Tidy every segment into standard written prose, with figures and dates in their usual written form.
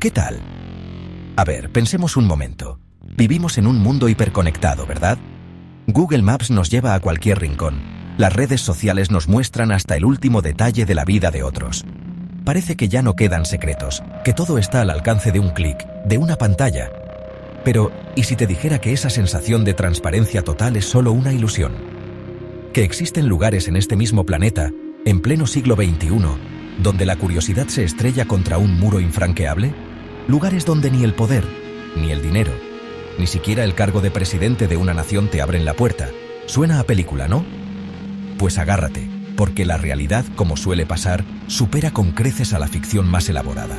¿Qué tal? A ver, pensemos un momento. Vivimos en un mundo hiperconectado, ¿verdad? Google Maps nos lleva a cualquier rincón. Las redes sociales nos muestran hasta el último detalle de la vida de otros. Parece que ya no quedan secretos, que todo está al alcance de un clic, de una pantalla. Pero, ¿y si te dijera que esa sensación de transparencia total es solo una ilusión? Que existen lugares en este mismo planeta, en pleno siglo XXI, donde la curiosidad se estrella contra un muro infranqueable. Lugares donde ni el poder, ni el dinero, ni siquiera el cargo de presidente de una nación te abren la puerta. Suena a película, ¿no? Pues agárrate, porque la realidad, como suele pasar, supera con creces a la ficción más elaborada.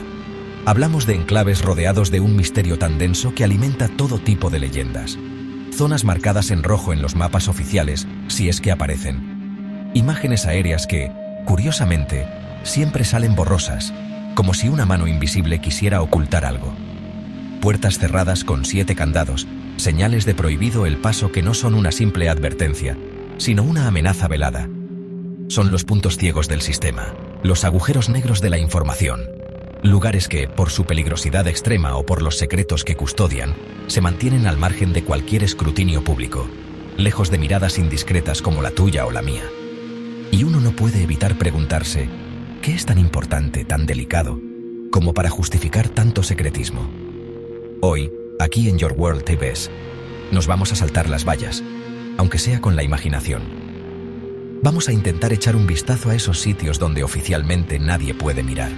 Hablamos de enclaves rodeados de un misterio tan denso que alimenta todo tipo de leyendas. Zonas marcadas en rojo en los mapas oficiales, si es que aparecen. Imágenes aéreas que, curiosamente, siempre salen borrosas, como si una mano invisible quisiera ocultar algo. Puertas cerradas con 7 candados, señales de prohibido el paso que no son una simple advertencia, sino una amenaza velada. Son los puntos ciegos del sistema, los agujeros negros de la información. Lugares que, por su peligrosidad extrema o por los secretos que custodian, se mantienen al margen de cualquier escrutinio público, lejos de miradas indiscretas como la tuya o la mía. Y uno no puede evitar preguntarse, ¿qué es tan importante, tan delicado, como para justificar tanto secretismo? Hoy, aquí en Your World TVs, nos vamos a saltar las vallas, aunque sea con la imaginación. Vamos a intentar echar un vistazo a esos sitios donde oficialmente nadie puede mirar.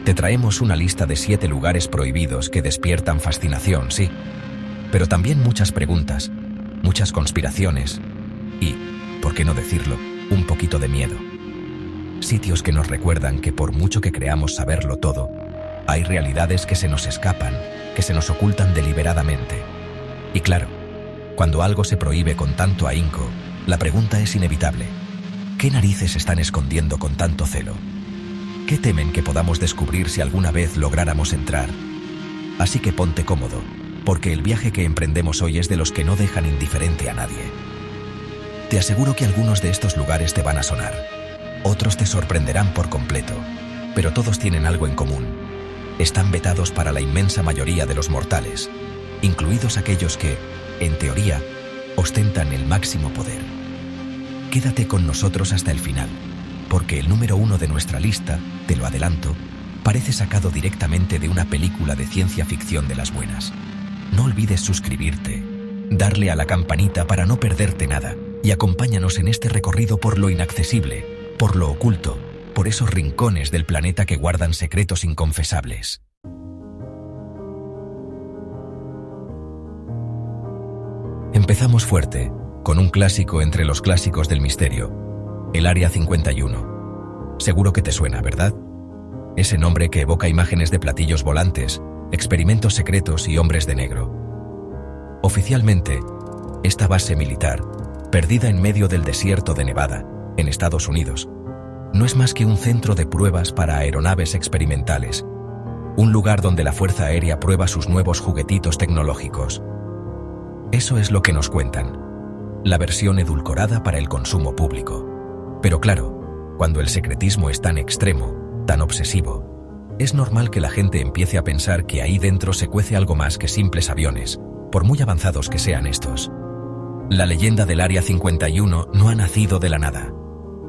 Te traemos una lista de 7 lugares prohibidos que despiertan fascinación, sí, pero también muchas preguntas, muchas conspiraciones y, por qué no decirlo, un poquito de miedo. Sitios que nos recuerdan que por mucho que creamos saberlo todo, hay realidades que se nos escapan, que se nos ocultan deliberadamente. Y claro, cuando algo se prohíbe con tanto ahínco, la pregunta es inevitable. ¿Qué narices están escondiendo con tanto celo? ¿Qué temen que podamos descubrir si alguna vez lográramos entrar? Así que ponte cómodo, porque el viaje que emprendemos hoy es de los que no dejan indiferente a nadie. Te aseguro que algunos de estos lugares te van a sonar. Otros te sorprenderán por completo, pero todos tienen algo en común. Están vetados para la inmensa mayoría de los mortales, incluidos aquellos que, en teoría, ostentan el máximo poder. Quédate con nosotros hasta el final, porque el número 1 de nuestra lista, te lo adelanto, parece sacado directamente de una película de ciencia ficción de las buenas. No olvides suscribirte, darle a la campanita para no perderte nada, y acompáñanos en este recorrido por lo inaccesible, por lo oculto, por esos rincones del planeta que guardan secretos inconfesables. Empezamos fuerte, con un clásico entre los clásicos del misterio, el Área 51. Seguro que te suena, ¿verdad? Ese nombre que evoca imágenes de platillos volantes, experimentos secretos y hombres de negro. Oficialmente, esta base militar, perdida en medio del desierto de Nevada, en Estados Unidos, no es más que un centro de pruebas para aeronaves experimentales, un lugar donde la Fuerza Aérea prueba sus nuevos juguetitos tecnológicos. Eso es lo que nos cuentan, la versión edulcorada para el consumo público. Pero claro, cuando el secretismo es tan extremo, tan obsesivo, es normal que la gente empiece a pensar que ahí dentro se cuece algo más que simples aviones, por muy avanzados que sean estos. La leyenda del Área 51 no ha nacido de la nada.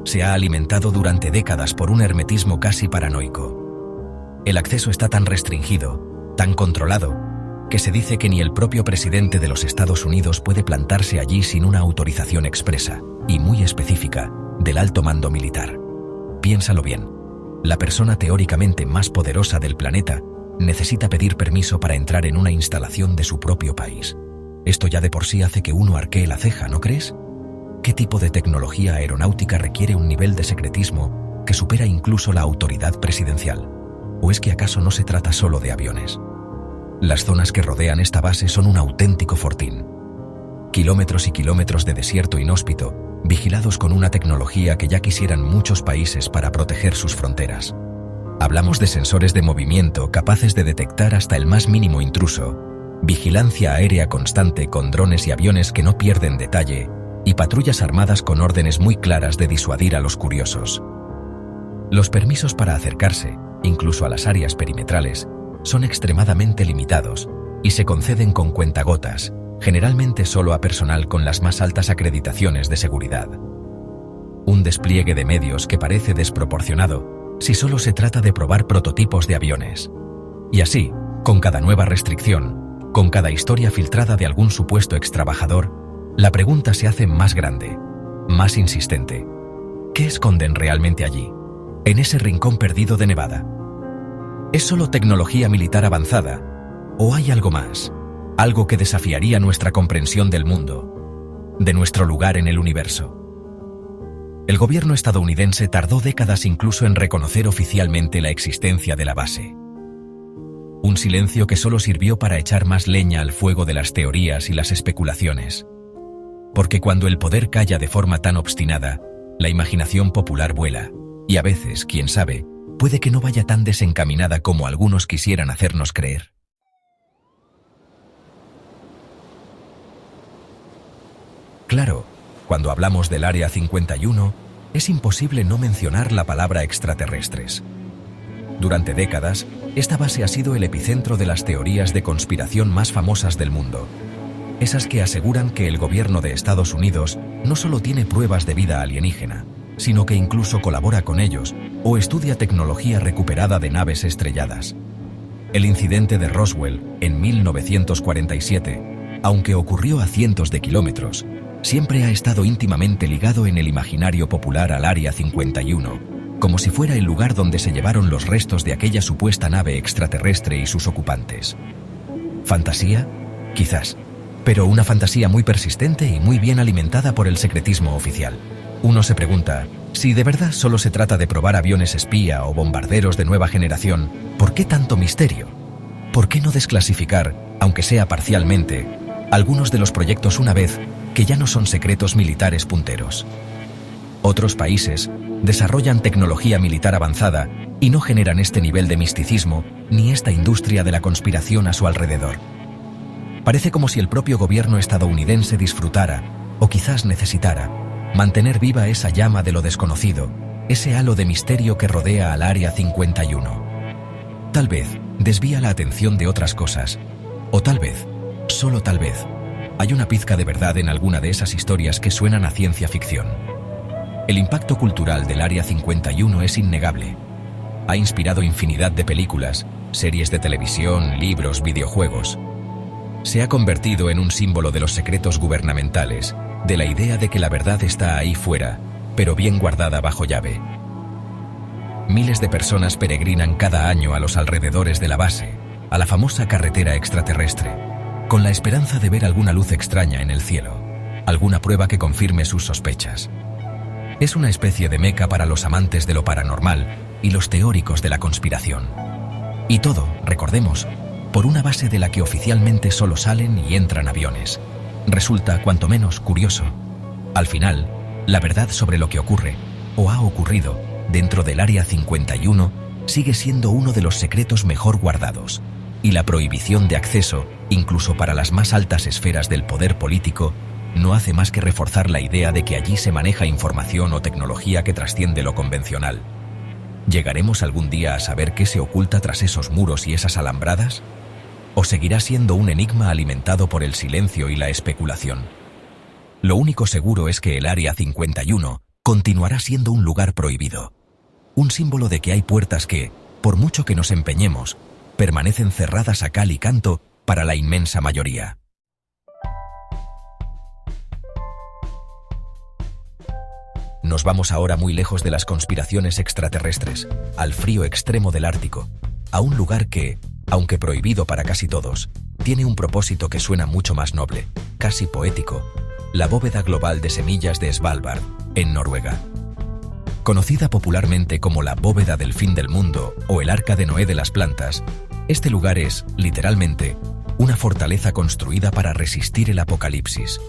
Se ha alimentado durante décadas por un hermetismo casi paranoico. El acceso está tan restringido, tan controlado, que se dice que ni el propio presidente de los Estados Unidos puede plantarse allí sin una autorización expresa, y muy específica, del alto mando militar. Piénsalo bien, la persona teóricamente más poderosa del planeta necesita pedir permiso para entrar en una instalación de su propio país. Esto ya de por sí hace que uno arquee la ceja, ¿no crees? ¿Qué tipo de tecnología aeronáutica requiere un nivel de secretismo que supera incluso la autoridad presidencial? ¿O es que acaso no se trata solo de aviones? Las zonas que rodean esta base son un auténtico fortín. Kilómetros y kilómetros de desierto inhóspito, vigilados con una tecnología que ya quisieran muchos países para proteger sus fronteras. Hablamos de sensores de movimiento capaces de detectar hasta el más mínimo intruso, vigilancia aérea constante con drones y aviones que no pierden detalle, y patrullas armadas con órdenes muy claras de disuadir a los curiosos. Los permisos para acercarse, incluso a las áreas perimetrales, son extremadamente limitados y se conceden con cuentagotas, generalmente solo a personal con las más altas acreditaciones de seguridad. Un despliegue de medios que parece desproporcionado si solo se trata de probar prototipos de aviones. Y así, con cada nueva restricción, con cada historia filtrada de algún supuesto extrabajador, la pregunta se hace más grande, más insistente. ¿Qué esconden realmente allí, en ese rincón perdido de Nevada? ¿Es solo tecnología militar avanzada? ¿O hay algo más? Algo que desafiaría nuestra comprensión del mundo, de nuestro lugar en el universo. El gobierno estadounidense tardó décadas incluso en reconocer oficialmente la existencia de la base. Un silencio que solo sirvió para echar más leña al fuego de las teorías y las especulaciones. Porque cuando el poder calla de forma tan obstinada, la imaginación popular vuela, y a veces, quién sabe, puede que no vaya tan desencaminada como algunos quisieran hacernos creer. Claro, cuando hablamos del Área 51, es imposible no mencionar la palabra extraterrestres. Durante décadas, esta base ha sido el epicentro de las teorías de conspiración más famosas del mundo. Esas que aseguran que el gobierno de Estados Unidos no solo tiene pruebas de vida alienígena, sino que incluso colabora con ellos o estudia tecnología recuperada de naves estrelladas. El incidente de Roswell, en 1947, aunque ocurrió a cientos de kilómetros, siempre ha estado íntimamente ligado en el imaginario popular al Área 51, como si fuera el lugar donde se llevaron los restos de aquella supuesta nave extraterrestre y sus ocupantes. ¿Fantasía? Quizás, pero una fantasía muy persistente y muy bien alimentada por el secretismo oficial. Uno se pregunta, si de verdad solo se trata de probar aviones espía o bombarderos de nueva generación, ¿por qué tanto misterio? ¿Por qué no desclasificar, aunque sea parcialmente, algunos de los proyectos una vez que ya no son secretos militares punteros? Otros países desarrollan tecnología militar avanzada y no generan este nivel de misticismo ni esta industria de la conspiración a su alrededor. Parece como si el propio gobierno estadounidense disfrutara, o quizás necesitara, mantener viva esa llama de lo desconocido, ese halo de misterio que rodea al Área 51. Tal vez desvía la atención de otras cosas, o tal vez, solo tal vez, hay una pizca de verdad en alguna de esas historias que suenan a ciencia ficción. El impacto cultural del Área 51 es innegable. Ha inspirado infinidad de películas, series de televisión, libros, videojuegos. Se ha convertido en un símbolo de los secretos gubernamentales, de la idea de que la verdad está ahí fuera, pero bien guardada bajo llave. Miles de personas peregrinan cada año a los alrededores de la base, a la famosa carretera extraterrestre, con la esperanza de ver alguna luz extraña en el cielo, alguna prueba que confirme sus sospechas. Es una especie de meca para los amantes de lo paranormal y los teóricos de la conspiración. Y todo, recordemos, por una base de la que oficialmente solo salen y entran aviones. Resulta cuanto menos curioso. Al final, la verdad sobre lo que ocurre, o ha ocurrido, dentro del Área 51, sigue siendo uno de los secretos mejor guardados, y la prohibición de acceso, incluso para las más altas esferas del poder político, no hace más que reforzar la idea de que allí se maneja información o tecnología que trasciende lo convencional. ¿Llegaremos algún día a saber qué se oculta tras esos muros y esas alambradas? ¿O seguirá siendo un enigma alimentado por el silencio y la especulación? Lo único seguro es que el Área 51 continuará siendo un lugar prohibido. Un símbolo de que hay puertas que, por mucho que nos empeñemos, permanecen cerradas a cal y canto para la inmensa mayoría. Nos vamos ahora muy lejos de las conspiraciones extraterrestres, al frío extremo del Ártico, a un lugar que, aunque prohibido para casi todos, tiene un propósito que suena mucho más noble, casi poético: la bóveda global de semillas de Svalbard, en Noruega. Conocida popularmente como la bóveda del fin del mundo o el arca de Noé de las plantas, este lugar es, literalmente, una fortaleza construida para resistir el apocalipsis.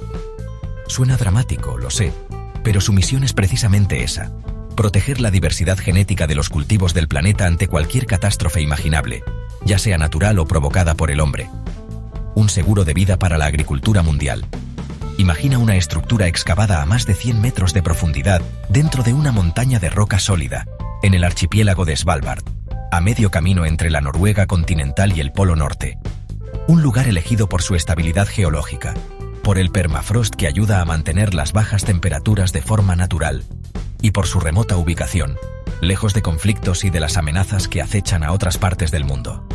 Suena dramático, lo sé, pero su misión es precisamente esa: proteger la diversidad genética de los cultivos del planeta ante cualquier catástrofe imaginable, ya sea natural o provocada por el hombre. Un seguro de vida para la agricultura mundial. Imagina una estructura excavada a más de 100 metros de profundidad dentro de una montaña de roca sólida, en el archipiélago de Svalbard. a medio camino entre la Noruega continental y el Polo Norte. Un lugar elegido por su estabilidad geológica, por el permafrost que ayuda a mantener las bajas temperaturas de forma natural, y por su remota ubicación, lejos de conflictos y de las amenazas que acechan a otras partes del mundo.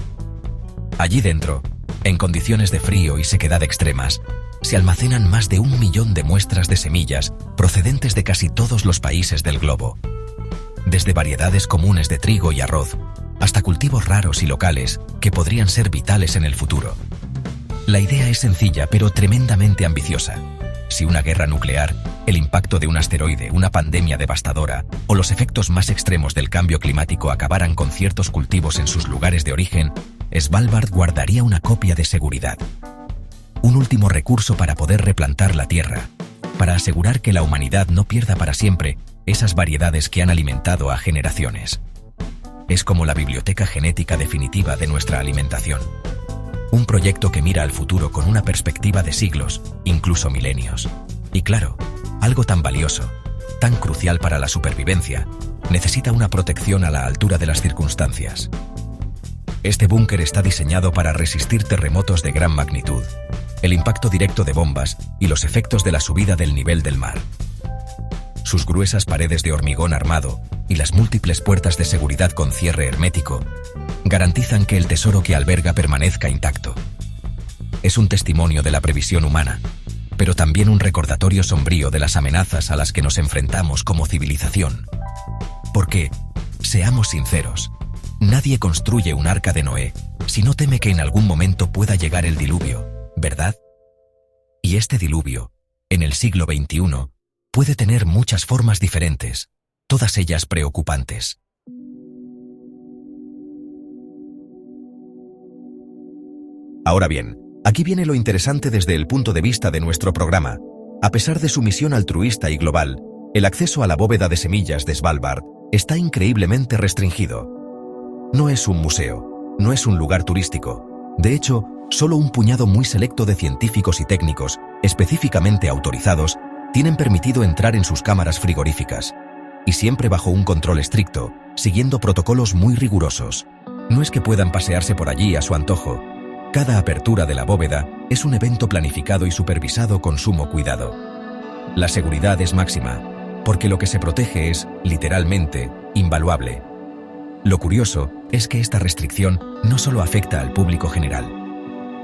Allí dentro, en condiciones de frío y sequedad extremas, se almacenan más de 1 millón de muestras de semillas procedentes de casi todos los países del globo. Desde variedades comunes de trigo y arroz, hasta cultivos raros y locales que podrían ser vitales en el futuro. La idea es sencilla pero tremendamente ambiciosa. Si una guerra nuclear, el impacto de un asteroide, una pandemia devastadora o los efectos más extremos del cambio climático acabaran con ciertos cultivos en sus lugares de origen, Svalbard guardaría una copia de seguridad. Un último recurso para poder replantar la Tierra, para asegurar que la humanidad no pierda para siempre esas variedades que han alimentado a generaciones. Es como la biblioteca genética definitiva de nuestra alimentación. Un proyecto que mira al futuro con una perspectiva de siglos, incluso milenios. Y claro, algo tan valioso, tan crucial para la supervivencia, necesita una protección a la altura de las circunstancias. Este búnker está diseñado para resistir terremotos de gran magnitud, el impacto directo de bombas y los efectos de la subida del nivel del mar. Sus gruesas paredes de hormigón armado y las múltiples puertas de seguridad con cierre hermético garantizan que el tesoro que alberga permanezca intacto. Es un testimonio de la previsión humana, pero también un recordatorio sombrío de las amenazas a las que nos enfrentamos como civilización. Porque, seamos sinceros, nadie construye un arca de Noé si no teme que en algún momento pueda llegar el diluvio, ¿verdad? Y este diluvio, en el siglo XXI, puede tener muchas formas diferentes, todas ellas preocupantes. Ahora bien, aquí viene lo interesante desde el punto de vista de nuestro programa. A pesar de su misión altruista y global, el acceso a la bóveda de semillas de Svalbard está increíblemente restringido. No es un museo, no es un lugar turístico. De hecho, solo un puñado muy selecto de científicos y técnicos, específicamente autorizados, tienen permitido entrar en sus cámaras frigoríficas. Y siempre bajo un control estricto, siguiendo protocolos muy rigurosos. No es que puedan pasearse por allí a su antojo. Cada apertura de la bóveda es un evento planificado y supervisado con sumo cuidado. La seguridad es máxima, porque lo que se protege es, literalmente, invaluable. Lo curioso es que esta restricción no solo afecta al público general.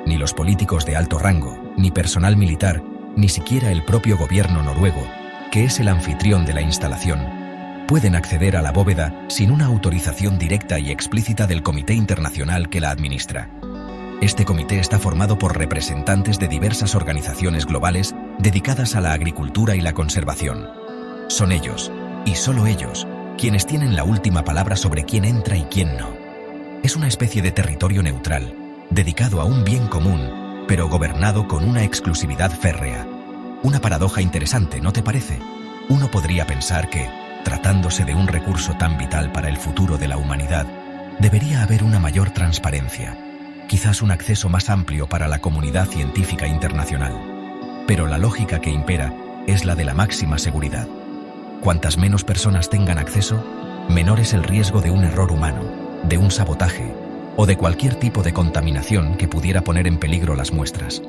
Ni los políticos de alto rango, ni personal militar, ni siquiera el propio gobierno noruego, que es el anfitrión de la instalación, pueden acceder a la bóveda sin una autorización directa y explícita del comité internacional que la administra. Este comité está formado por representantes de diversas organizaciones globales dedicadas a la agricultura y la conservación. Son ellos, y solo ellos, quienes tienen la última palabra sobre quién entra y quién no. Es una especie de territorio neutral, dedicado a un bien común, pero gobernado con una exclusividad férrea. Una paradoja interesante, ¿no te parece? Uno podría pensar que, tratándose de un recurso tan vital para el futuro de la humanidad, debería haber una mayor transparencia, quizás un acceso más amplio para la comunidad científica internacional. Pero la lógica que impera es la de la máxima seguridad. Cuantas menos personas tengan acceso, menor es el riesgo de un error humano, de un sabotaje o de cualquier tipo de contaminación que pudiera poner en peligro las muestras.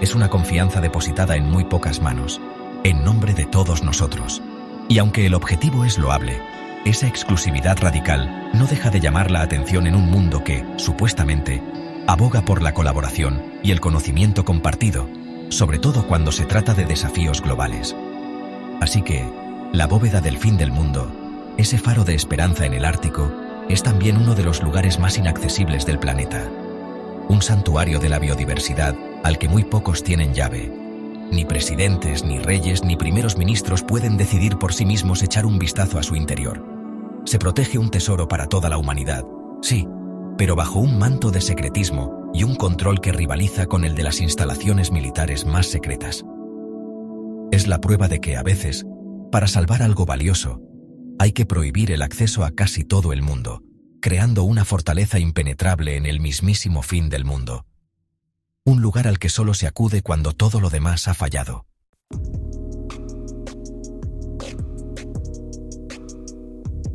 Es una confianza depositada en muy pocas manos, en nombre de todos nosotros. Y aunque el objetivo es loable, esa exclusividad radical no deja de llamar la atención en un mundo que, supuestamente, aboga por la colaboración y el conocimiento compartido, sobre todo cuando se trata de desafíos globales. Así que, la bóveda del fin del mundo, ese faro de esperanza en el Ártico, es también uno de los lugares más inaccesibles del planeta. Un santuario de la biodiversidad al que muy pocos tienen llave. Ni presidentes, ni reyes, ni primeros ministros pueden decidir por sí mismos echar un vistazo a su interior. Se protege un tesoro para toda la humanidad, sí, pero bajo un manto de secretismo y un control que rivaliza con el de las instalaciones militares más secretas. Es la prueba de que a veces, para salvar algo valioso, hay que prohibir el acceso a casi todo el mundo, creando una fortaleza impenetrable en el mismísimo fin del mundo. Un lugar al que solo se acude cuando todo lo demás ha fallado.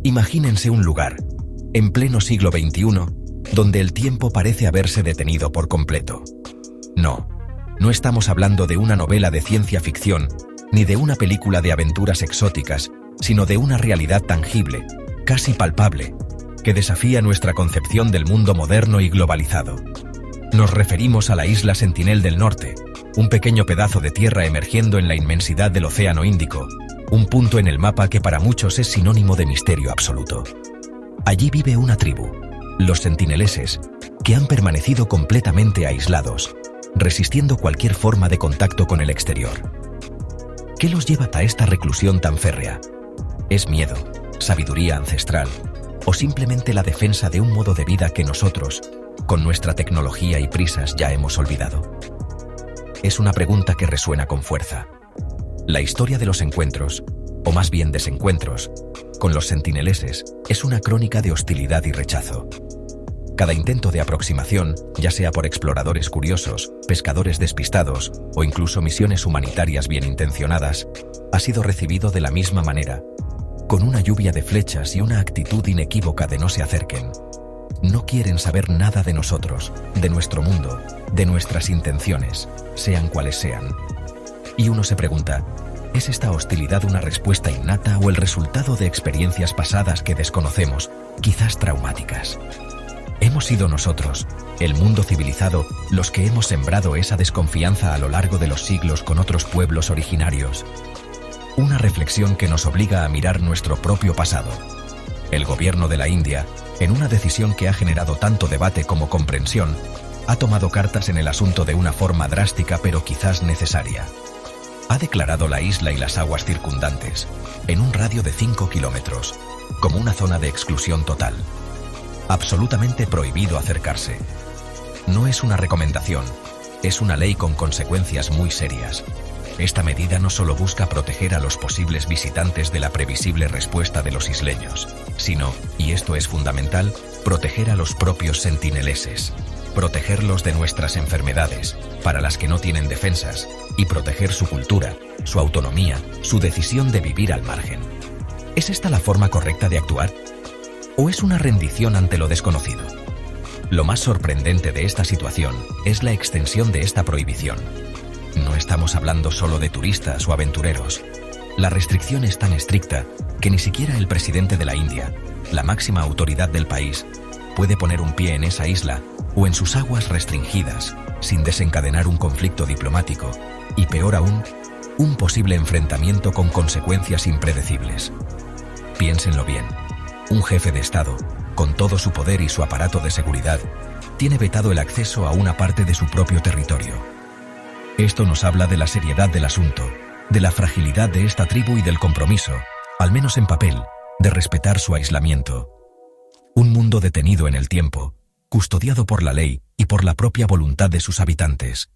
Imagínense un lugar, en pleno siglo XXI, donde el tiempo parece haberse detenido por completo. No estamos hablando de una novela de ciencia ficción, ni de una película de aventuras exóticas, sino de una realidad tangible, casi palpable, que desafía nuestra concepción del mundo moderno y globalizado. Nos referimos a la isla Sentinel del Norte, un pequeño pedazo de tierra emergiendo en la inmensidad del Océano Índico, un punto en el mapa que para muchos es sinónimo de misterio absoluto. Allí vive una tribu, los sentineleses, que han permanecido completamente aislados, resistiendo cualquier forma de contacto con el exterior. ¿Qué los lleva a esta reclusión tan férrea? ¿Es miedo, sabiduría ancestral o simplemente la defensa de un modo de vida que nosotros, con nuestra tecnología y prisas, ya hemos olvidado? Es una pregunta que resuena con fuerza. La historia de los encuentros, o más bien desencuentros, con los sentineleses es una crónica de hostilidad y rechazo. Cada intento de aproximación, ya sea por exploradores curiosos, pescadores despistados o incluso misiones humanitarias bien intencionadas, ha sido recibido de la misma manera, con una lluvia de flechas y una actitud inequívoca de no se acerquen. No quieren saber nada de nosotros, de nuestro mundo, de nuestras intenciones, sean cuales sean. Y uno se pregunta, ¿es esta hostilidad una respuesta innata o el resultado de experiencias pasadas que desconocemos, quizás traumáticas? Hemos sido nosotros, el mundo civilizado, los que hemos sembrado esa desconfianza a lo largo de los siglos con otros pueblos originarios. Una reflexión que nos obliga a mirar nuestro propio pasado. El gobierno de la India, en una decisión que ha generado tanto debate como comprensión, ha tomado cartas en el asunto de una forma drástica pero quizás necesaria. Ha declarado la isla y las aguas circundantes, en un radio de 5 kilómetros, como una zona de exclusión total. Absolutamente prohibido acercarse. No es una recomendación, es una ley con consecuencias muy serias. Esta medida no solo busca proteger a los posibles visitantes de la previsible respuesta de los isleños, sino, y esto es fundamental, proteger a los propios sentineleses, protegerlos de nuestras enfermedades, para las que no tienen defensas, y proteger su cultura, su autonomía, su decisión de vivir al margen. ¿Es esta la forma correcta de actuar? ¿O es una rendición ante lo desconocido? Lo más sorprendente de esta situación es la extensión de esta prohibición. No estamos hablando solo de turistas o aventureros. La restricción es tan estricta que ni siquiera el presidente de la India, la máxima autoridad del país, puede poner un pie en esa isla o en sus aguas restringidas sin desencadenar un conflicto diplomático y, peor aún, un posible enfrentamiento con consecuencias impredecibles. Piénsenlo bien. Un jefe de Estado, con todo su poder y su aparato de seguridad, tiene vetado el acceso a una parte de su propio territorio. Esto nos habla de la seriedad del asunto, de la fragilidad de esta tribu y del compromiso, al menos en papel, de respetar su aislamiento. Un mundo detenido en el tiempo, custodiado por la ley y por la propia voluntad de sus habitantes.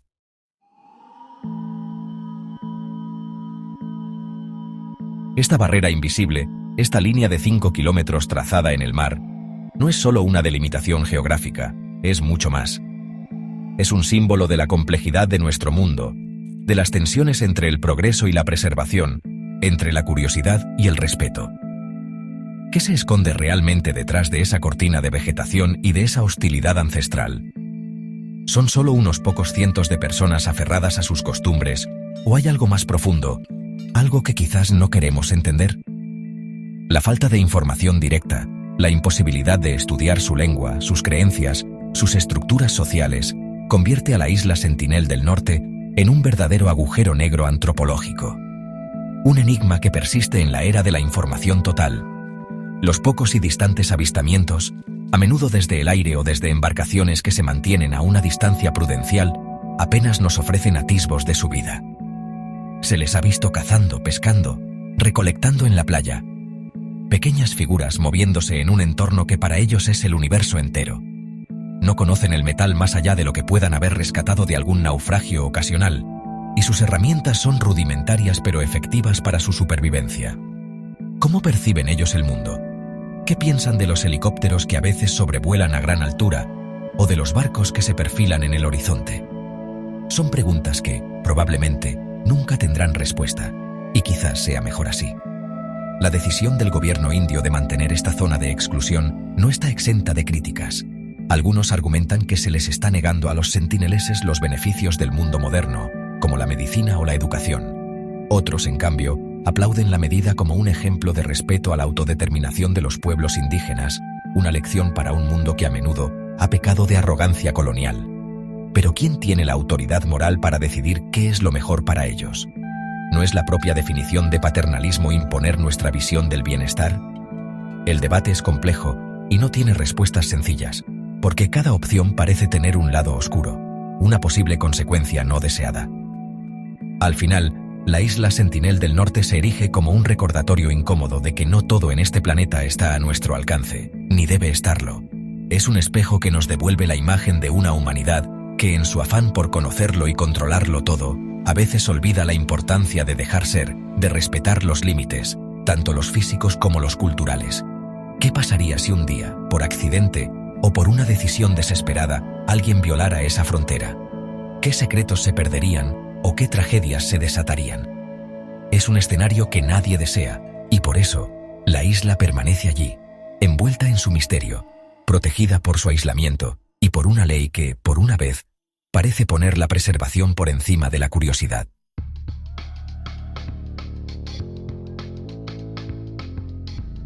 Esta barrera invisible, esta línea de 5 kilómetros trazada en el mar, no es solo una delimitación geográfica, es mucho más. Es un símbolo de la complejidad de nuestro mundo, de las tensiones entre el progreso y la preservación, entre la curiosidad y el respeto. ¿Qué se esconde realmente detrás de esa cortina de vegetación y de esa hostilidad ancestral? ¿Son solo unos pocos cientos de personas aferradas a sus costumbres, o hay algo más profundo, algo que quizás no queremos entender? La falta de información directa, la imposibilidad de estudiar su lengua, sus creencias, sus estructuras sociales, convierte a la isla Sentinel del Norte en un verdadero agujero negro antropológico. Un enigma que persiste en la era de la información total. Los pocos y distantes avistamientos, a menudo desde el aire o desde embarcaciones que se mantienen a una distancia prudencial, apenas nos ofrecen atisbos de su vida. Se les ha visto cazando, pescando, recolectando en la playa. Pequeñas figuras moviéndose en un entorno que para ellos es el universo entero. No conocen el metal más allá de lo que puedan haber rescatado de algún naufragio ocasional, y sus herramientas son rudimentarias pero efectivas para su supervivencia. ¿Cómo perciben ellos el mundo? ¿Qué piensan de los helicópteros que a veces sobrevuelan a gran altura, o de los barcos que se perfilan en el horizonte? Son preguntas que, probablemente, nunca tendrán respuesta, y quizás sea mejor así. La decisión del gobierno indio de mantener esta zona de exclusión no está exenta de críticas. Algunos argumentan que se les está negando a los sentineleses los beneficios del mundo moderno, como la medicina o la educación. Otros, en cambio, aplauden la medida como un ejemplo de respeto a la autodeterminación de los pueblos indígenas, una lección para un mundo que a menudo ha pecado de arrogancia colonial. Pero ¿quién tiene la autoridad moral para decidir qué es lo mejor para ellos? ¿No es la propia definición de paternalismo imponer nuestra visión del bienestar? El debate es complejo y no tiene respuestas sencillas, porque cada opción parece tener un lado oscuro, una posible consecuencia no deseada. Al final, la isla Sentinel del Norte se erige como un recordatorio incómodo de que no todo en este planeta está a nuestro alcance, ni debe estarlo. Es un espejo que nos devuelve la imagen de una humanidad que, en su afán por conocerlo y controlarlo todo, a veces olvida la importancia de dejar ser, de respetar los límites, tanto los físicos como los culturales. ¿Qué pasaría si un día, por accidente o por una decisión desesperada, alguien violara esa frontera? ¿Qué secretos se perderían o qué tragedias se desatarían? Es un escenario que nadie desea, y por eso, la isla permanece allí, envuelta en su misterio, protegida por su aislamiento y por una ley que, por una vez, parece poner la preservación por encima de la curiosidad.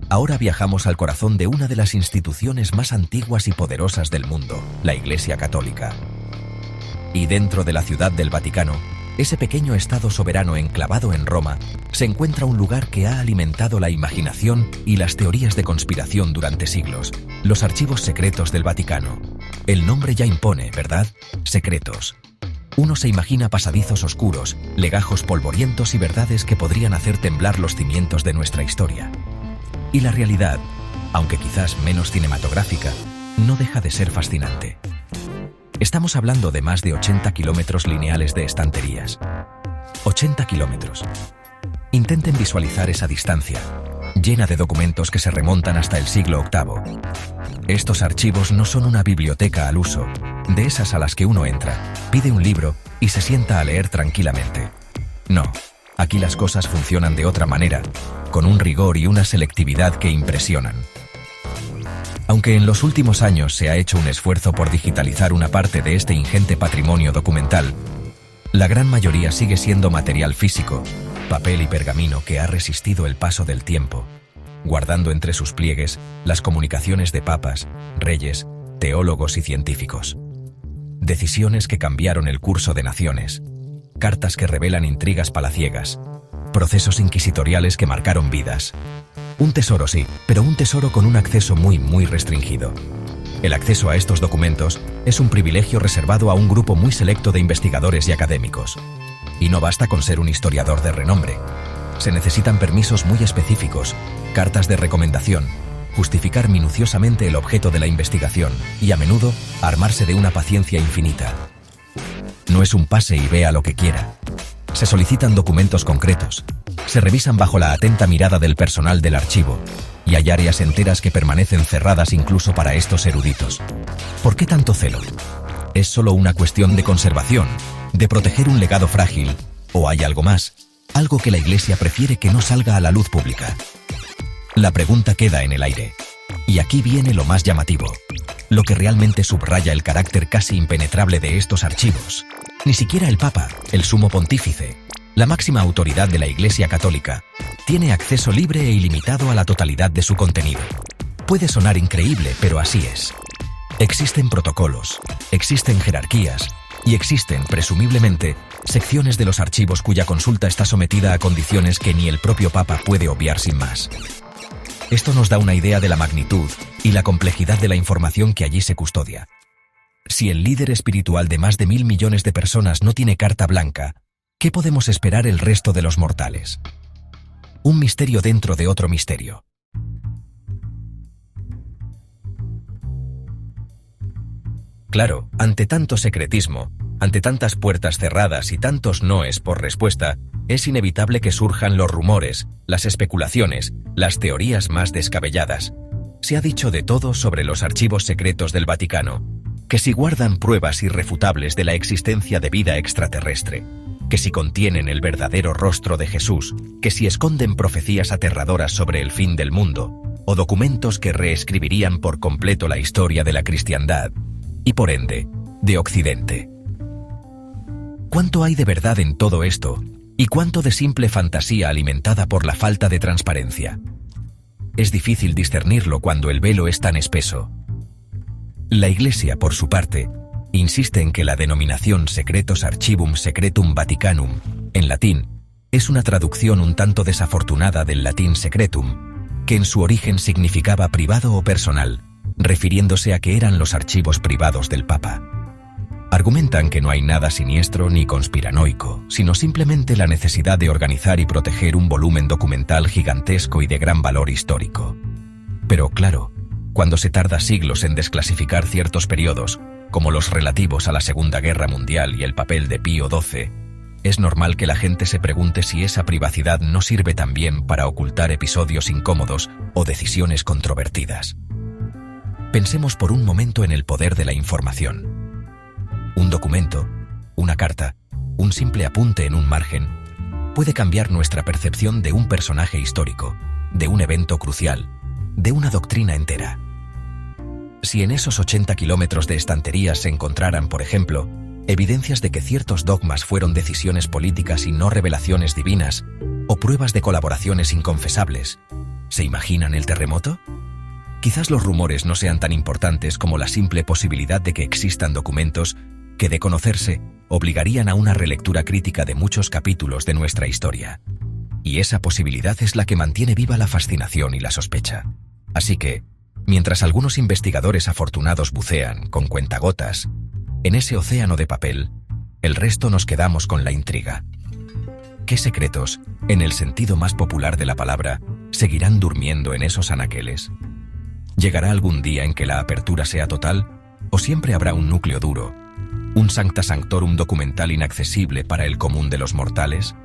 Ahora viajamos al corazón de una de las instituciones más antiguas y poderosas del mundo, la Iglesia Católica. Y dentro de la Ciudad del Vaticano, ese pequeño estado soberano enclavado en Roma, se encuentra un lugar que ha alimentado la imaginación y las teorías de conspiración durante siglos: los archivos secretos del Vaticano. El nombre ya impone, ¿verdad? Secretos. Uno se imagina pasadizos oscuros, legajos polvorientos y verdades que podrían hacer temblar los cimientos de nuestra historia. Y la realidad, aunque quizás menos cinematográfica, no deja de ser fascinante. Estamos hablando de más de 80 kilómetros lineales de estanterías. 80 kilómetros. Intenten visualizar esa distancia, llena de documentos que se remontan hasta el siglo VIII. Estos archivos no son una biblioteca al uso, de esas a las que uno entra, pide un libro y se sienta a leer tranquilamente. No, aquí las cosas funcionan de otra manera, con un rigor y una selectividad que impresionan. Aunque en los últimos años se ha hecho un esfuerzo por digitalizar una parte de este ingente patrimonio documental, la gran mayoría sigue siendo material físico, papel y pergamino que ha resistido el paso del tiempo, guardando entre sus pliegues las comunicaciones de papas, reyes, teólogos y científicos. Decisiones que cambiaron el curso de naciones, cartas que revelan intrigas palaciegas, procesos inquisitoriales que marcaron vidas. Un tesoro sí, pero un tesoro con un acceso muy restringido. El acceso a estos documentos es un privilegio reservado a un grupo muy selecto de investigadores y académicos. Y no basta con ser un historiador de renombre. Se necesitan permisos muy específicos, cartas de recomendación, justificar minuciosamente el objeto de la investigación y, a menudo, armarse de una paciencia infinita. No es un pase y vea lo que quiera. Se solicitan documentos concretos, se revisan bajo la atenta mirada del personal del archivo, y hay áreas enteras que permanecen cerradas incluso para estos eruditos. ¿Por qué tanto celo? ¿Es solo una cuestión de conservación, de proteger un legado frágil, o hay algo más, algo que la Iglesia prefiere que no salga a la luz pública? La pregunta queda en el aire. Y aquí viene lo más llamativo, lo que realmente subraya el carácter casi impenetrable de estos archivos. Ni siquiera el Papa, el Sumo Pontífice, la máxima autoridad de la Iglesia Católica, tiene acceso libre e ilimitado a la totalidad de su contenido. Puede sonar increíble, pero así es. Existen protocolos, existen jerarquías y existen, presumiblemente, secciones de los archivos cuya consulta está sometida a condiciones que ni el propio Papa puede obviar sin más. Esto nos da una idea de la magnitud y la complejidad de la información que allí se custodia. Si el líder espiritual de más de 1.000 millones de personas no tiene carta blanca, ¿qué podemos esperar el resto de los mortales? Un misterio dentro de otro misterio. Claro, ante tanto secretismo, ante tantas puertas cerradas y tantos noes por respuesta, es inevitable que surjan los rumores, las especulaciones, las teorías más descabelladas. Se ha dicho de todo sobre los archivos secretos del Vaticano, que si guardan pruebas irrefutables de la existencia de vida extraterrestre, que si contienen el verdadero rostro de Jesús, que si esconden profecías aterradoras sobre el fin del mundo, o documentos que reescribirían por completo la historia de la cristiandad, y por ende, de Occidente. ¿Cuánto hay de verdad en todo esto? ¿Y cuánto de simple fantasía alimentada por la falta de transparencia? Es difícil discernirlo cuando el velo es tan espeso. La Iglesia, por su parte, insiste en que la denominación Secretos Archivum Secretum Vaticanum, en latín, es una traducción un tanto desafortunada del latín secretum, que en su origen significaba privado o personal, refiriéndose a que eran los archivos privados del Papa. Argumentan que no hay nada siniestro ni conspiranoico, sino simplemente la necesidad de organizar y proteger un volumen documental gigantesco y de gran valor histórico. Pero claro, cuando se tarda siglos en desclasificar ciertos periodos, como los relativos a la Segunda Guerra Mundial y el papel de Pío XII, es normal que la gente se pregunte si esa privacidad no sirve también para ocultar episodios incómodos o decisiones controvertidas. Pensemos por un momento en el poder de la información. Un documento, una carta, un simple apunte en un margen, puede cambiar nuestra percepción de un personaje histórico, de un evento crucial, de una doctrina entera. Si en esos 80 kilómetros de estanterías se encontraran, por ejemplo, evidencias de que ciertos dogmas fueron decisiones políticas y no revelaciones divinas, o pruebas de colaboraciones inconfesables, ¿se imaginan el terremoto? Quizás los rumores no sean tan importantes como la simple posibilidad de que existan documentos que, de conocerse, obligarían a una relectura crítica de muchos capítulos de nuestra historia. Y esa posibilidad es la que mantiene viva la fascinación y la sospecha. Así que, mientras algunos investigadores afortunados bucean, con cuentagotas, en ese océano de papel, el resto nos quedamos con la intriga. ¿Qué secretos, en el sentido más popular de la palabra, seguirán durmiendo en esos anaqueles? ¿Llegará algún día en que la apertura sea total, o siempre habrá un núcleo duro, un sancta sanctorum documental inaccesible para el común de los mortales?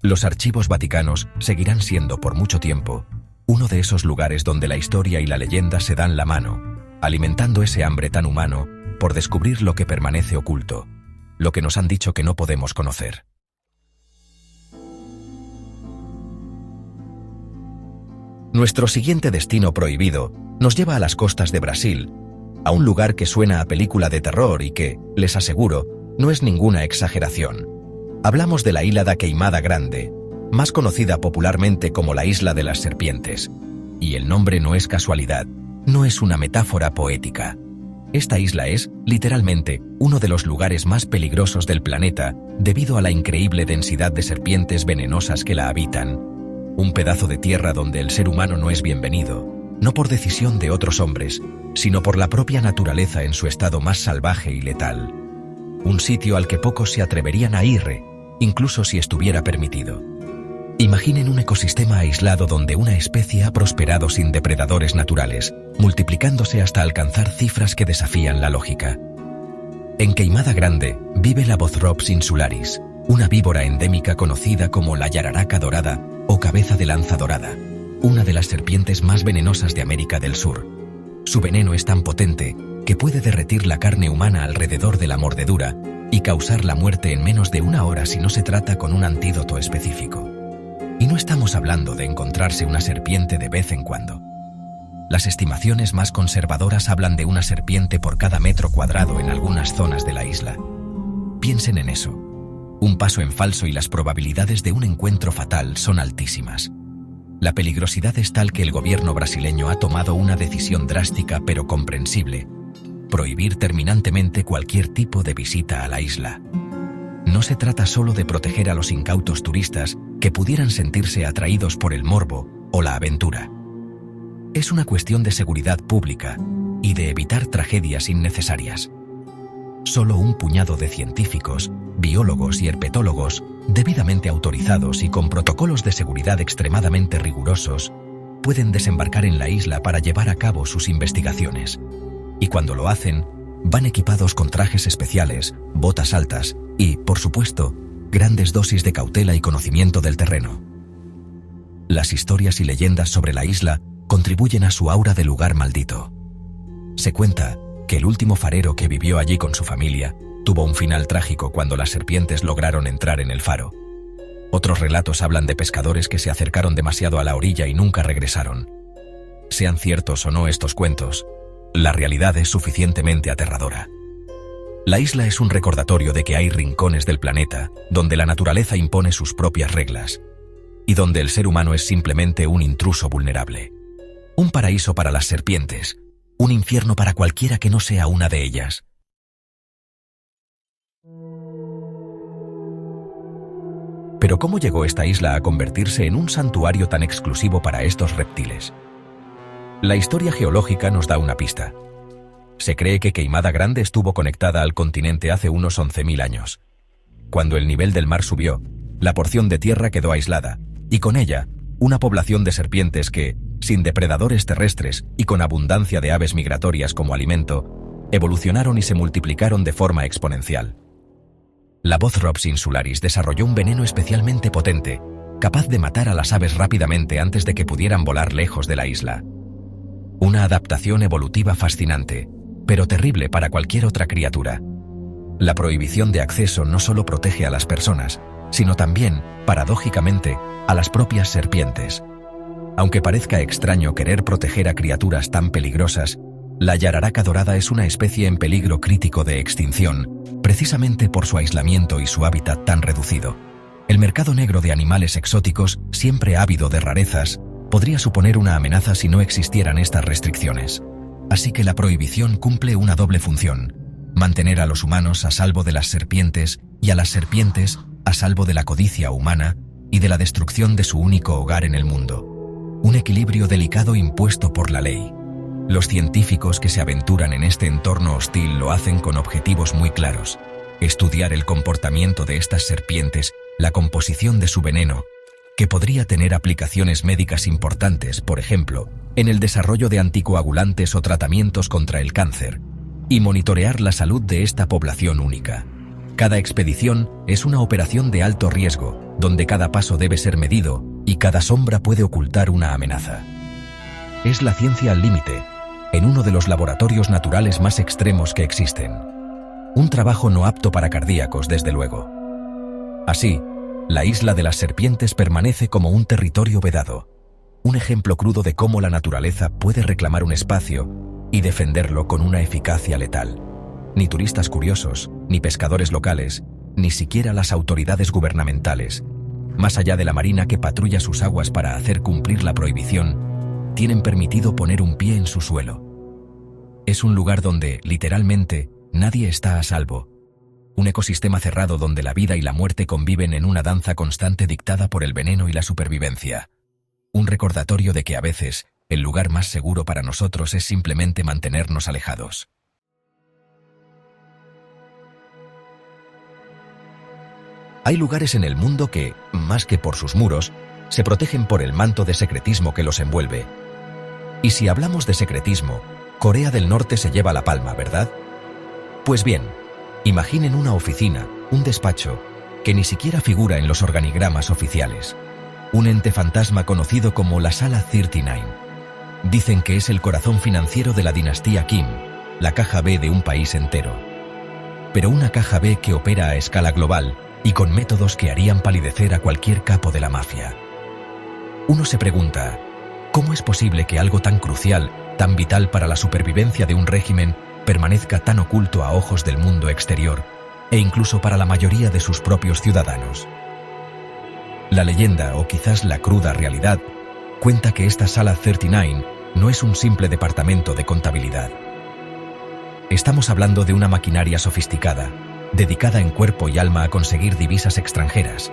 Los archivos vaticanos seguirán siendo por mucho tiempo uno de esos lugares donde la historia y la leyenda se dan la mano, alimentando ese hambre tan humano por descubrir lo que permanece oculto, lo que nos han dicho que no podemos conocer. Nuestro siguiente destino prohibido nos lleva a las costas de Brasil, a un lugar que suena a película de terror y que, les aseguro, no es ninguna exageración. Hablamos de la Ilha da Queimada Grande, más conocida popularmente como la Isla de las Serpientes. Y el nombre no es casualidad, no es una metáfora poética. Esta isla es, literalmente, uno de los lugares más peligrosos del planeta debido a la increíble densidad de serpientes venenosas que la habitan. Un pedazo de tierra donde el ser humano no es bienvenido, no por decisión de otros hombres, sino por la propia naturaleza en su estado más salvaje y letal. Un sitio al que pocos se atreverían a ir, incluso si estuviera permitido. Imaginen un ecosistema aislado donde una especie ha prosperado sin depredadores naturales, multiplicándose hasta alcanzar cifras que desafían la lógica. En Queimada Grande vive la Bothrops insularis, una víbora endémica conocida como la yararaca dorada o cabeza de lanza dorada, una de las serpientes más venenosas de América del Sur. Su veneno es tan potente que puede derretir la carne humana alrededor de la mordedura y causar la muerte en menos de una hora si no se trata con un antídoto específico. Y no estamos hablando de encontrarse una serpiente de vez en cuando. Las estimaciones más conservadoras hablan de una serpiente por cada metro cuadrado en algunas zonas de la isla. Piensen en eso. Un paso en falso y las probabilidades de un encuentro fatal son altísimas. La peligrosidad es tal que el gobierno brasileño ha tomado una decisión drástica pero comprensible: prohibir terminantemente cualquier tipo de visita a la isla. No se trata solo de proteger a los incautos turistas que pudieran sentirse atraídos por el morbo o la aventura. Es una cuestión de seguridad pública y de evitar tragedias innecesarias. Solo un puñado de científicos, biólogos y herpetólogos, debidamente autorizados y con protocolos de seguridad extremadamente rigurosos, pueden desembarcar en la isla para llevar a cabo sus investigaciones. Y cuando lo hacen, van equipados con trajes especiales, botas altas y, por supuesto, grandes dosis de cautela y conocimiento del terreno. Las historias y leyendas sobre la isla contribuyen a su aura de lugar maldito. Se cuenta que el último farero que vivió allí con su familia tuvo un final trágico cuando las serpientes lograron entrar en el faro. Otros relatos hablan de pescadores que se acercaron demasiado a la orilla y nunca regresaron. Sean ciertos o no estos cuentos, la realidad es suficientemente aterradora. La isla es un recordatorio de que hay rincones del planeta donde la naturaleza impone sus propias reglas y donde el ser humano es simplemente un intruso vulnerable. Un paraíso para las serpientes, un infierno para cualquiera que no sea una de ellas. Pero ¿cómo llegó esta isla a convertirse en un santuario tan exclusivo para estos reptiles? La historia geológica nos da una pista. Se cree que Queimada Grande estuvo conectada al continente hace unos 11.000 años. Cuando el nivel del mar subió, la porción de tierra quedó aislada, y con ella, una población de serpientes que, sin depredadores terrestres y con abundancia de aves migratorias como alimento, evolucionaron y se multiplicaron de forma exponencial. La Bothrops insularis desarrolló un veneno especialmente potente, capaz de matar a las aves rápidamente antes de que pudieran volar lejos de la isla. Una adaptación evolutiva fascinante, pero terrible para cualquier otra criatura. La prohibición de acceso no solo protege a las personas, sino también, paradójicamente, a las propias serpientes. Aunque parezca extraño querer proteger a criaturas tan peligrosas, la yararaca dorada es una especie en peligro crítico de extinción, precisamente por su aislamiento y su hábitat tan reducido. El mercado negro de animales exóticos, siempre ávido de rarezas, podría suponer una amenaza si no existieran estas restricciones. Así que la prohibición cumple una doble función: mantener a los humanos a salvo de las serpientes y a las serpientes a salvo de la codicia humana y de la destrucción de su único hogar en el mundo. Un equilibrio delicado impuesto por la ley. Los científicos que se aventuran en este entorno hostil lo hacen con objetivos muy claros: estudiar el comportamiento de estas serpientes, la composición de su veneno, que podría tener aplicaciones médicas importantes, por ejemplo, en el desarrollo de anticoagulantes o tratamientos contra el cáncer, y monitorear la salud de esta población única. Cada expedición es una operación de alto riesgo, donde cada paso debe ser medido y cada sombra puede ocultar una amenaza. Es la ciencia al límite, en uno de los laboratorios naturales más extremos que existen. Un trabajo no apto para cardíacos, desde luego. Así, la isla de las serpientes permanece como un territorio vedado, un ejemplo crudo de cómo la naturaleza puede reclamar un espacio y defenderlo con una eficacia letal. Ni turistas curiosos, ni pescadores locales, ni siquiera las autoridades gubernamentales, más allá de la marina que patrulla sus aguas para hacer cumplir la prohibición, tienen permitido poner un pie en su suelo. Es un lugar donde, literalmente, nadie está a salvo. Un ecosistema cerrado donde la vida y la muerte conviven en una danza constante dictada por el veneno y la supervivencia. Un recordatorio de que a veces, el lugar más seguro para nosotros es simplemente mantenernos alejados. Hay lugares en el mundo que, más que por sus muros, se protegen por el manto de secretismo que los envuelve. Y si hablamos de secretismo, Corea del Norte se lleva la palma, ¿verdad? Pues bien, imaginen una oficina, un despacho, que ni siquiera figura en los organigramas oficiales. Un ente fantasma conocido como la Sala 39. Dicen que es el corazón financiero de la dinastía Kim, la caja B de un país entero. Pero una caja B que opera a escala global y con métodos que harían palidecer a cualquier capo de la mafia. Uno se pregunta, ¿cómo es posible que algo tan crucial, tan vital para la supervivencia de un régimen, permanezca tan oculto a ojos del mundo exterior, e incluso para la mayoría de sus propios ciudadanos? La leyenda, o quizás la cruda realidad, cuenta que esta Sala 39 no es un simple departamento de contabilidad. Estamos hablando de una maquinaria sofisticada, dedicada en cuerpo y alma a conseguir divisas extranjeras,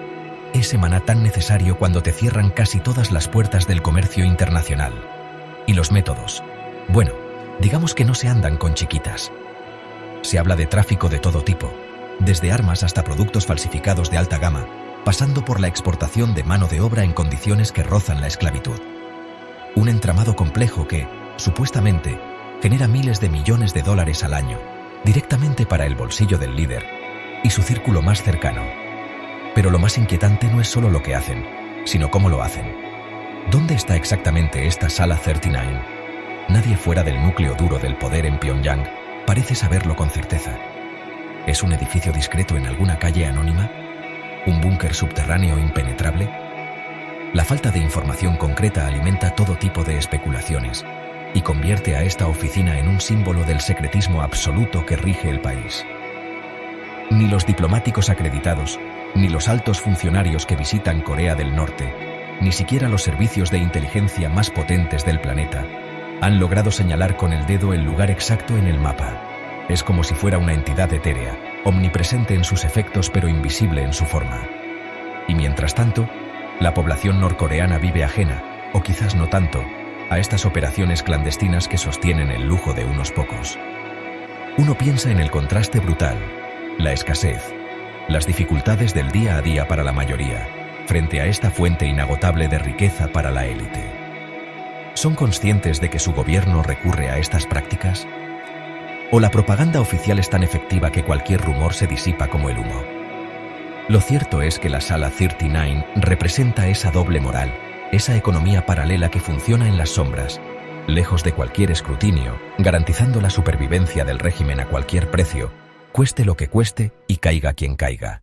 ese maná tan necesario cuando te cierran casi todas las puertas del comercio internacional. Y los métodos, bueno, digamos que no se andan con chiquitas. Se habla de tráfico de todo tipo, desde armas hasta productos falsificados de alta gama, pasando por la exportación de mano de obra en condiciones que rozan la esclavitud. Un entramado complejo que, supuestamente, genera miles de millones de dólares al año, directamente para el bolsillo del líder y su círculo más cercano. Pero lo más inquietante no es solo lo que hacen, sino cómo lo hacen. ¿Dónde está exactamente esta Sala 39? Nadie fuera del núcleo duro del poder en Pyongyang parece saberlo con certeza. ¿Es un edificio discreto en alguna calle anónima? ¿Un búnker subterráneo impenetrable? La falta de información concreta alimenta todo tipo de especulaciones y convierte a esta oficina en un símbolo del secretismo absoluto que rige el país. Ni los diplomáticos acreditados, ni los altos funcionarios que visitan Corea del Norte, ni siquiera los servicios de inteligencia más potentes del planeta, han logrado señalar con el dedo el lugar exacto en el mapa. Es como si fuera una entidad etérea, omnipresente en sus efectos pero invisible en su forma. Y mientras tanto, la población norcoreana vive ajena, o quizás no tanto, a estas operaciones clandestinas que sostienen el lujo de unos pocos. Uno piensa en el contraste brutal, la escasez, las dificultades del día a día para la mayoría, frente a esta fuente inagotable de riqueza para la élite. ¿Son conscientes de que su gobierno recurre a estas prácticas? ¿O la propaganda oficial es tan efectiva que cualquier rumor se disipa como el humo? Lo cierto es que la Sala 39 representa esa doble moral, esa economía paralela que funciona en las sombras, lejos de cualquier escrutinio, garantizando la supervivencia del régimen a cualquier precio, cueste lo que cueste y caiga quien caiga.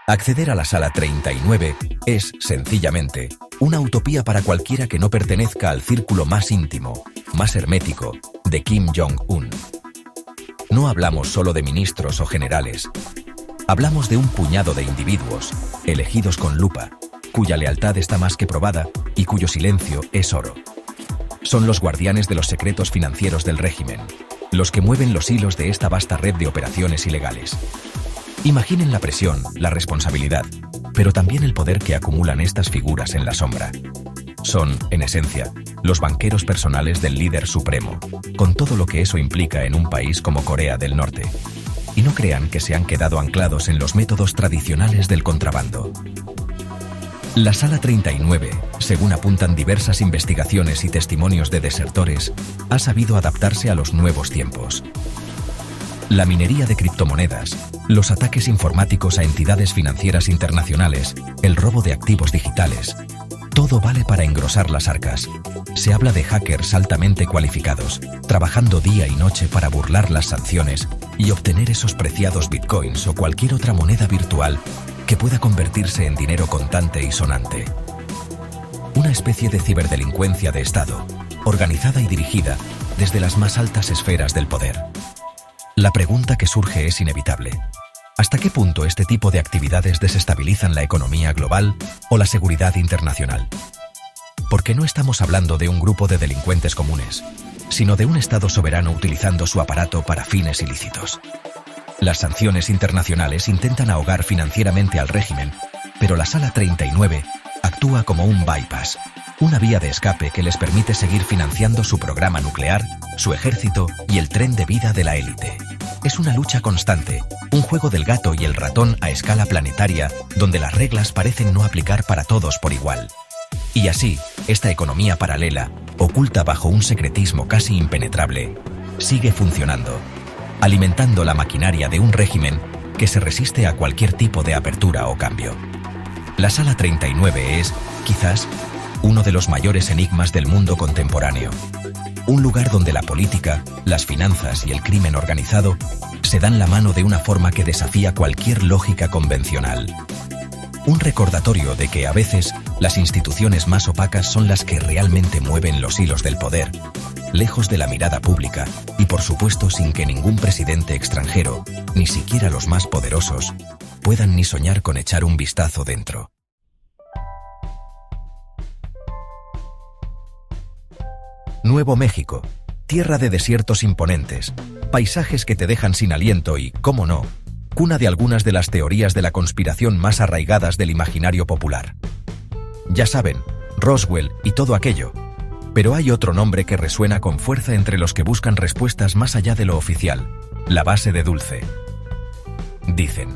Acceder a la Sala 39 es, sencillamente, una utopía para cualquiera que no pertenezca al círculo más íntimo, más hermético, de Kim Jong-un. No hablamos solo de ministros o generales. Hablamos de un puñado de individuos, elegidos con lupa, cuya lealtad está más que probada y cuyo silencio es oro. Son los guardianes de los secretos financieros del régimen, los que mueven los hilos de esta vasta red de operaciones ilegales. Imaginen la presión, la responsabilidad, pero también el poder que acumulan estas figuras en la sombra. Son, en esencia, los banqueros personales del líder supremo, con todo lo que eso implica en un país como Corea del Norte. Y no crean que se han quedado anclados en los métodos tradicionales del contrabando. La Sala 39, según apuntan diversas investigaciones y testimonios de desertores, ha sabido adaptarse a los nuevos tiempos. La minería de criptomonedas, los ataques informáticos a entidades financieras internacionales, el robo de activos digitales, todo vale para engrosar las arcas. Se habla de hackers altamente cualificados, trabajando día y noche para burlar las sanciones y obtener esos preciados bitcoins o cualquier otra moneda virtual que pueda convertirse en dinero contante y sonante. Una especie de ciberdelincuencia de Estado, organizada y dirigida desde las más altas esferas del poder. La pregunta que surge es inevitable. ¿Hasta qué punto este tipo de actividades desestabilizan la economía global o la seguridad internacional? Porque no estamos hablando de un grupo de delincuentes comunes, sino de un Estado soberano utilizando su aparato para fines ilícitos. Las sanciones internacionales intentan ahogar financieramente al régimen, pero la Sala 39 actúa como un bypass, una vía de escape que les permite seguir financiando su programa nuclear, su ejército y el tren de vida de la élite. Es una lucha constante, un juego del gato y el ratón a escala planetaria, donde las reglas parecen no aplicar para todos por igual. Y así, esta economía paralela, oculta bajo un secretismo casi impenetrable, sigue funcionando, alimentando la maquinaria de un régimen que se resiste a cualquier tipo de apertura o cambio. La Sala 39 es, quizás, uno de los mayores enigmas del mundo contemporáneo. Un lugar donde la política, las finanzas y el crimen organizado se dan la mano de una forma que desafía cualquier lógica convencional. Un recordatorio de que a veces las instituciones más opacas son las que realmente mueven los hilos del poder, lejos de la mirada pública y por supuesto sin que ningún presidente extranjero, ni siquiera los más poderosos, puedan ni soñar con echar un vistazo dentro. Nuevo México, tierra de desiertos imponentes, paisajes que te dejan sin aliento y, cómo no, cuna de algunas de las teorías de la conspiración más arraigadas del imaginario popular. Ya saben, Roswell y todo aquello, pero hay otro nombre que resuena con fuerza entre los que buscan respuestas más allá de lo oficial, la base de Dulce. Dicen,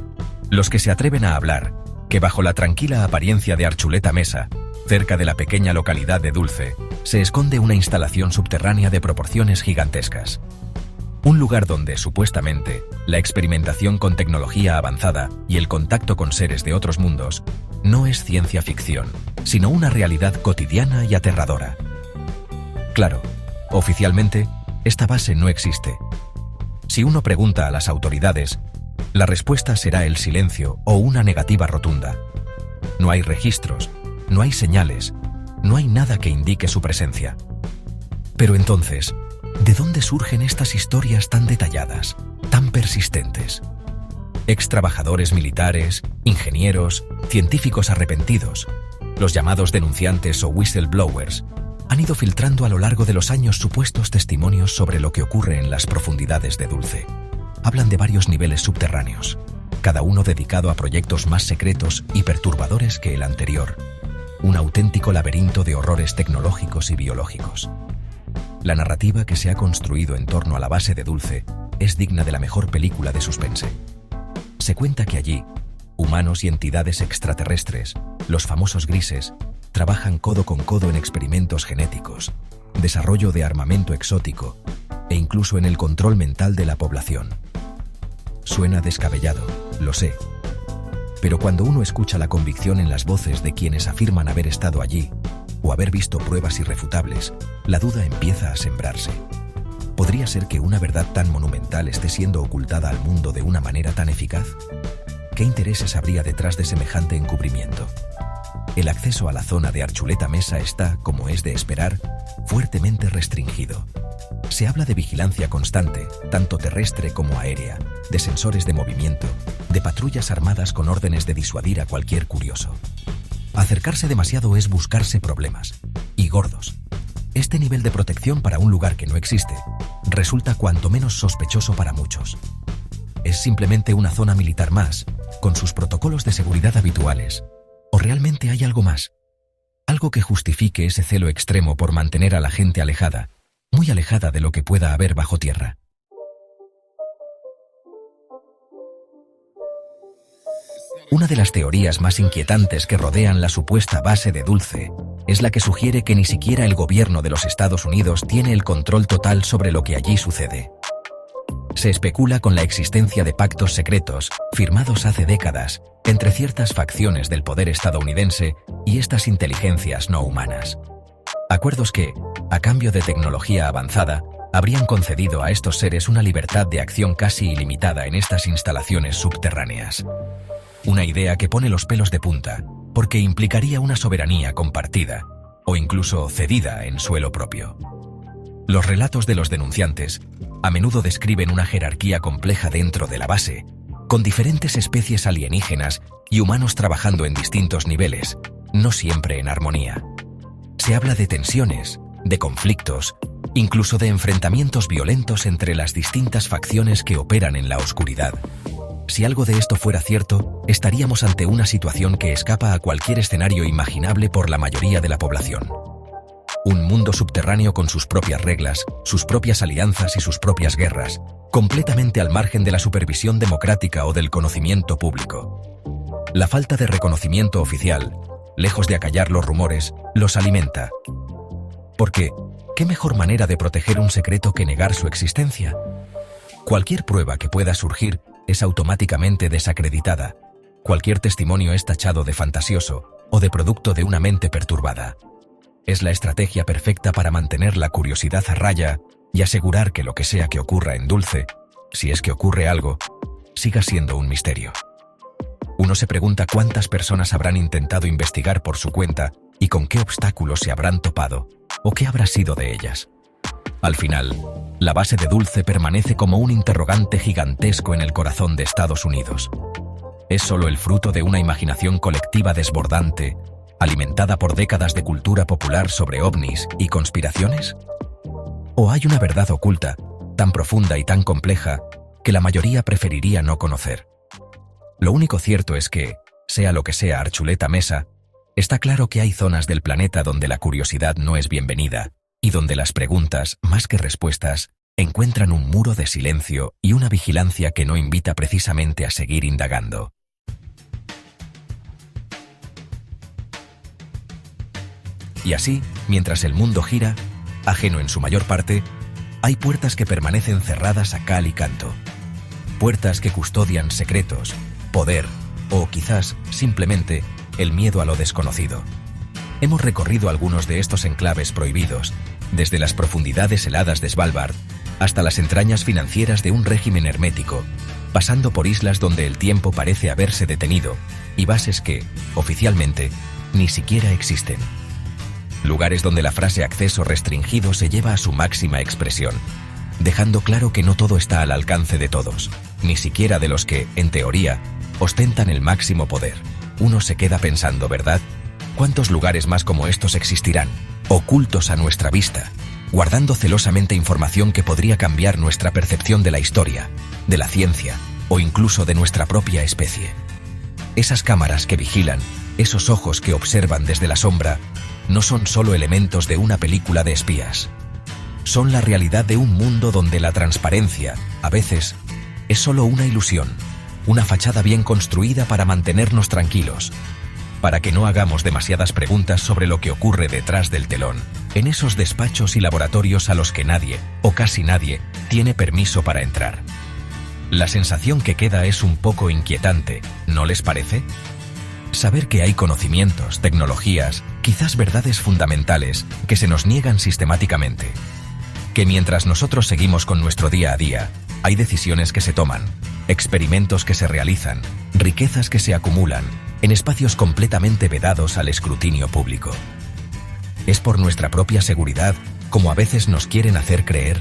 los que se atreven a hablar, que bajo la tranquila apariencia de Archuleta Mesa, cerca de la pequeña localidad de Dulce, se esconde una instalación subterránea de proporciones gigantescas. Un lugar donde, supuestamente, la experimentación con tecnología avanzada y el contacto con seres de otros mundos no es ciencia ficción, sino una realidad cotidiana y aterradora. Claro, Oficialmente, esta base no existe. Si uno pregunta a las autoridades, la respuesta será el silencio o una negativa rotunda. No hay registros, no hay señales, no hay nada que indique su presencia. Pero entonces, ¿de dónde surgen estas historias tan detalladas, tan persistentes? Ex-trabajadores militares, ingenieros, científicos arrepentidos, los llamados denunciantes o whistleblowers, han ido filtrando a lo largo de los años supuestos testimonios sobre lo que ocurre en las profundidades de Dulce. Hablan de varios niveles subterráneos, cada uno dedicado a proyectos más secretos y perturbadores que el anterior. Un auténtico laberinto de horrores tecnológicos y biológicos. La narrativa que se ha construido en torno a la base de Dulce es digna de la mejor película de suspense. Se cuenta que allí, humanos y entidades extraterrestres, los famosos grises, trabajan codo con codo en experimentos genéticos, desarrollo de armamento exótico e incluso en el control mental de la población. Suena descabellado, lo sé. Pero cuando uno escucha la convicción en las voces de quienes afirman haber estado allí o haber visto pruebas irrefutables, la duda empieza a sembrarse. ¿Podría ser que una verdad tan monumental esté siendo ocultada al mundo de una manera tan eficaz? ¿Qué intereses habría detrás de semejante encubrimiento? El acceso a la zona de Archuleta Mesa está, como es de esperar, fuertemente restringido. Se habla de vigilancia constante, tanto terrestre como aérea, de sensores de movimiento, de patrullas armadas con órdenes de disuadir a cualquier curioso. Acercarse demasiado es buscarse problemas, y gordos. Este nivel de protección para un lugar que no existe resulta cuanto menos sospechoso para muchos. ¿Es simplemente una zona militar más, con sus protocolos de seguridad habituales? ¿O realmente hay algo más? Algo que justifique ese celo extremo por mantener a la gente alejada, muy alejada de lo que pueda haber bajo tierra. Una de las teorías más inquietantes que rodean la supuesta base de Dulce es la que sugiere que ni siquiera el gobierno de los Estados Unidos tiene el control total sobre lo que allí sucede. Se especula con la existencia de pactos secretos, firmados hace décadas, entre ciertas facciones del poder estadounidense y estas inteligencias no humanas. Acuerdos que, a cambio de tecnología avanzada, habrían concedido a estos seres una libertad de acción casi ilimitada en estas instalaciones subterráneas. Una idea que pone los pelos de punta, porque implicaría una soberanía compartida, o incluso cedida en suelo propio. Los relatos de los denunciantes a menudo describen una jerarquía compleja dentro de la base, con diferentes especies alienígenas y humanos trabajando en distintos niveles, no siempre en armonía. Se habla de tensiones, de conflictos, incluso de enfrentamientos violentos entre las distintas facciones que operan en la oscuridad. Si algo de esto fuera cierto, estaríamos ante una situación que escapa a cualquier escenario imaginable por la mayoría de la población. Un mundo subterráneo con sus propias reglas, sus propias alianzas y sus propias guerras, completamente al margen de la supervisión democrática o del conocimiento público. La falta de reconocimiento oficial, lejos de acallar los rumores, los alimenta. Porque, ¿qué mejor manera de proteger un secreto que negar su existencia? Cualquier prueba que pueda surgir es automáticamente desacreditada. Cualquier testimonio es tachado de fantasioso o de producto de una mente perturbada. Es la estrategia perfecta para mantener la curiosidad a raya y asegurar que lo que sea que ocurra en Dulce, si es que ocurre algo, siga siendo un misterio. Uno se pregunta cuántas personas habrán intentado investigar por su cuenta y con qué obstáculos se habrán topado, o qué habrá sido de ellas. Al final, la base de Dulce permanece como un interrogante gigantesco en el corazón de Estados Unidos. ¿Es solo el fruto de una imaginación colectiva desbordante, alimentada por décadas de cultura popular sobre ovnis y conspiraciones? ¿O hay una verdad oculta, tan profunda y tan compleja, que la mayoría preferiría no conocer? Lo único cierto es que, sea lo que sea Archuleta Mesa, está claro que hay zonas del planeta donde la curiosidad no es bienvenida, y donde las preguntas, más que respuestas, encuentran un muro de silencio y una vigilancia que no invita precisamente a seguir indagando. Y así, mientras el mundo gira, ajeno en su mayor parte, hay puertas que permanecen cerradas a cal y canto. Puertas que custodian secretos, poder, o quizás, simplemente, el miedo a lo desconocido. Hemos recorrido algunos de estos enclaves prohibidos, desde las profundidades heladas de Svalbard hasta las entrañas financieras de un régimen hermético, pasando por islas donde el tiempo parece haberse detenido y bases que, oficialmente, ni siquiera existen. Lugares donde la frase acceso restringido se lleva a su máxima expresión, dejando claro que no todo está al alcance de todos, ni siquiera de los que, en teoría, ostentan el máximo poder. Uno se queda pensando, ¿verdad? ¿Cuántos lugares más como estos existirán, ocultos a nuestra vista, guardando celosamente información que podría cambiar nuestra percepción de la historia, de la ciencia o incluso de nuestra propia especie? Esas cámaras que vigilan, esos ojos que observan desde la sombra, no son solo elementos de una película de espías. Son la realidad de un mundo donde la transparencia, a veces, es solo una ilusión, una fachada bien construida para mantenernos tranquilos, para que no hagamos demasiadas preguntas sobre lo que ocurre detrás del telón, en esos despachos y laboratorios a los que nadie, o casi nadie, tiene permiso para entrar. La sensación que queda es un poco inquietante, ¿no les parece? Saber que hay conocimientos, tecnologías, quizás verdades fundamentales, que se nos niegan sistemáticamente. Que mientras nosotros seguimos con nuestro día a día, hay decisiones que se toman, experimentos que se realizan, riquezas que se acumulan, en espacios completamente vedados al escrutinio público. ¿Es por nuestra propia seguridad, como a veces nos quieren hacer creer?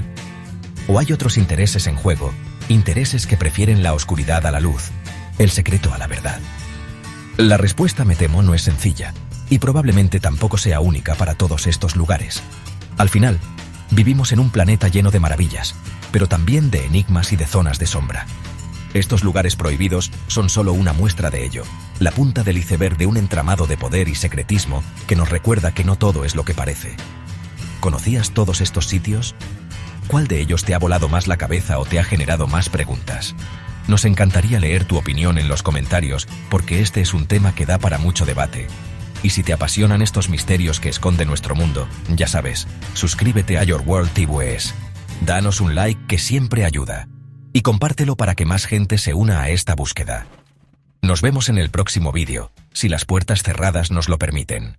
¿O hay otros intereses en juego, intereses que prefieren la oscuridad a la luz, el secreto a la verdad? La respuesta, me temo, no es sencilla, y probablemente tampoco sea única para todos estos lugares. Al final, vivimos en un planeta lleno de maravillas, pero también de enigmas y de zonas de sombra. Estos lugares prohibidos son solo una muestra de ello, la punta del iceberg de un entramado de poder y secretismo que nos recuerda que no todo es lo que parece. ¿Conocías todos estos sitios? ¿Cuál de ellos te ha volado más la cabeza o te ha generado más preguntas? Nos encantaría leer tu opinión en los comentarios, porque este es un tema que da para mucho debate. Y si te apasionan estos misterios que esconde nuestro mundo, ya sabes, suscríbete a Your World TVS. Danos un like que siempre ayuda. Y compártelo para que más gente se una a esta búsqueda. Nos vemos en el próximo vídeo, si las puertas cerradas nos lo permiten.